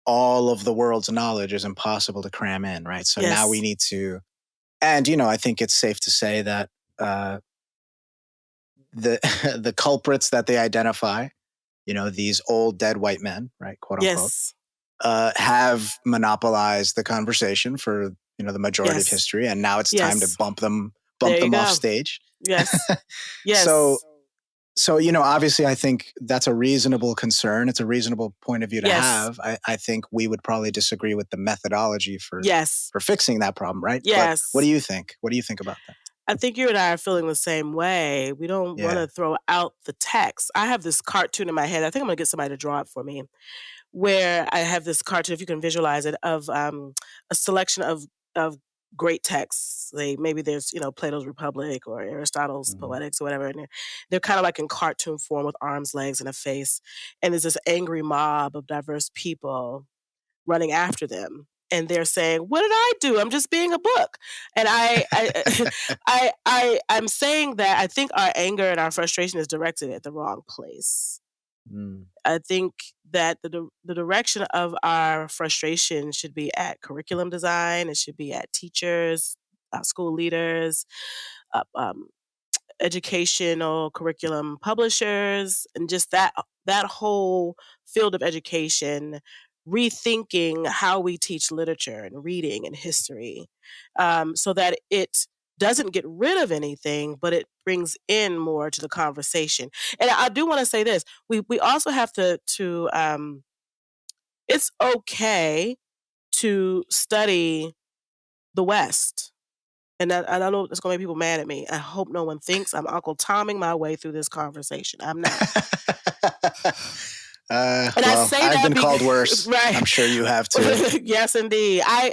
all of the world's knowledge is impossible to cram in, right? So now we need to, and, I think it's safe to say that the the culprits that they identify, these old dead white men, right, quote unquote, have monopolized the conversation for, the majority of history. And now it's time to bump them off stage. Yes. So, obviously I think that's a reasonable concern. It's a reasonable point of view to have. I think we would probably disagree with the methodology for fixing that problem, right? Yes. But what do you think? What do you think about that? I think you and I are feeling the same way. We don't want to throw out the text. I have this cartoon in my head. I think I'm going to get somebody to draw it for me, where I have this cartoon, if you can visualize it, of a selection of great texts. Maybe there's, Plato's Republic or Aristotle's Poetics or whatever. And they're kind of like in cartoon form with arms, legs, and a face. And there's this angry mob of diverse people running after them. And they're saying, "What did I do? I'm just being a book." And I'm saying that I think our anger and our frustration is directed at the wrong place. I think that the direction of our frustration should be at curriculum design. It should be at teachers, school leaders, educational curriculum publishers, and just that whole field of education, rethinking how we teach literature and reading and history, so that it doesn't get rid of anything, but it brings in more to the conversation. And I do want to say this: we also have to it's okay to study the West. And I know it's going to make people mad at me. I hope no one thinks I'm Uncle Tomming my way through this conversation. I'm not. I've been called worse. Right. I'm sure you have too. Yes, indeed. I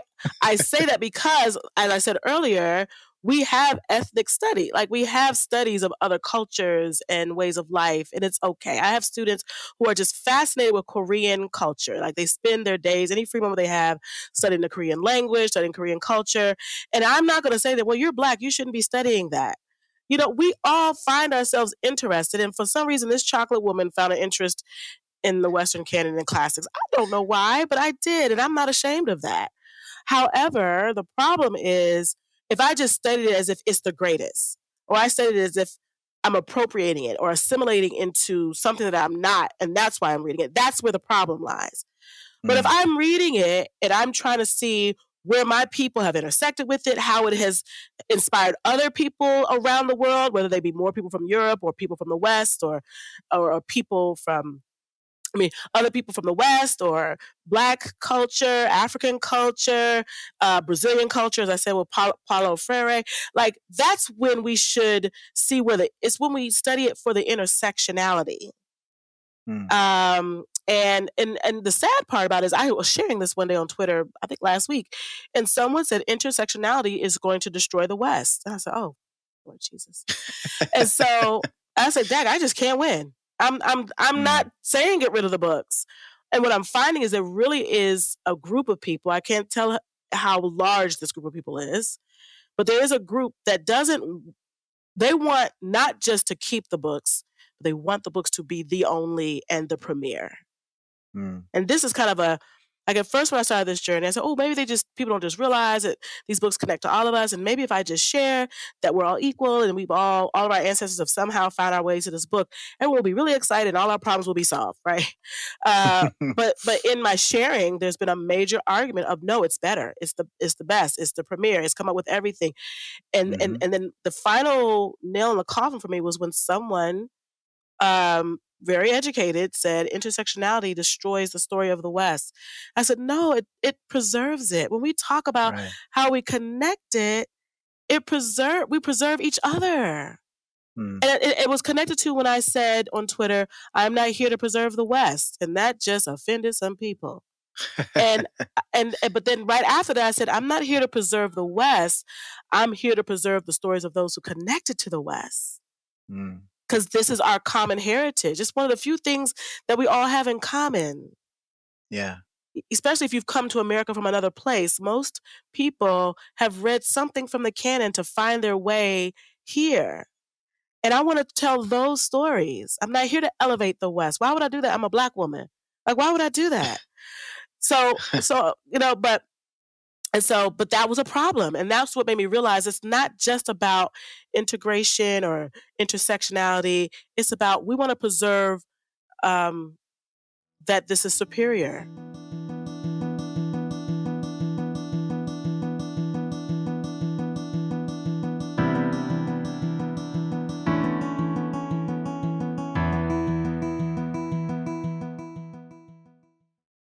say that because, as I said earlier, we have ethnic study. Like, we have studies of other cultures and ways of life, and it's okay. I have students who are just fascinated with Korean culture. Like, they spend their days, any free moment they have, studying the Korean language, studying Korean culture. And I'm not going to say that, well, you're Black, you shouldn't be studying that. We all find ourselves interested. And for some reason, this chocolate woman found an interest in the Western canon and classics. I don't know why, but I did, and I'm not ashamed of that. However, the problem is, if I just studied it as if it's the greatest, or I studied it as if I'm appropriating it or assimilating into something that I'm not, and that's why I'm reading it, that's where the problem lies. But if I'm reading it and I'm trying to see where my people have intersected with it, how it has inspired other people around the world, whether they be more people from Europe or people from the West or people from, other people from the West, or Black culture, African culture, Brazilian culture, as I said, with Paulo Freire. Like, that's when we should see it's when we study it for the intersectionality. And the sad part about it is, I was sharing this one day on Twitter, I think last week, and someone said intersectionality is going to destroy the West. And I said, oh, Lord Jesus. And so I said, Dag, I just can't win. I'm not saying get rid of the books. And what I'm finding is there really is a group of people. I can't tell how large this group of people is, but there is a group that they want not just to keep the books, but they want the books to be the only and the premier. And this is kind of like, at first when I started this journey, I said, oh, maybe people don't just realize that these books connect to all of us. And maybe if I just share that we're all equal and all of our ancestors have somehow found our way to this book, and we'll be really excited and all our problems will be solved, right? But in my sharing, there's been a major argument of, no, it's better. It's the best. It's the premier. It's come up with everything. And then the final nail in the coffin for me was when someone, very educated, said intersectionality destroys the story of the West. I said, no, it preserves it. When we talk about how we connect it, we preserve each other. And it was connected to when I said on Twitter, I'm not here to preserve the West. And that just offended some people. But then right after that, I said, I'm not here to preserve the West. I'm here to preserve the stories of those who connected to the West. Because this is our common heritage. It's one of the few things that we all have in common. Yeah. Especially if you've come to America from another place. Most people have read something from the canon to find their way here. And I want to tell those stories. I'm not here to elevate the West. Why would I do that? I'm a Black woman. Like, why would I do that? So, but that was a problem. And that's what made me realize it's not just about integration or intersectionality. It's about, we want to preserve that this is superior.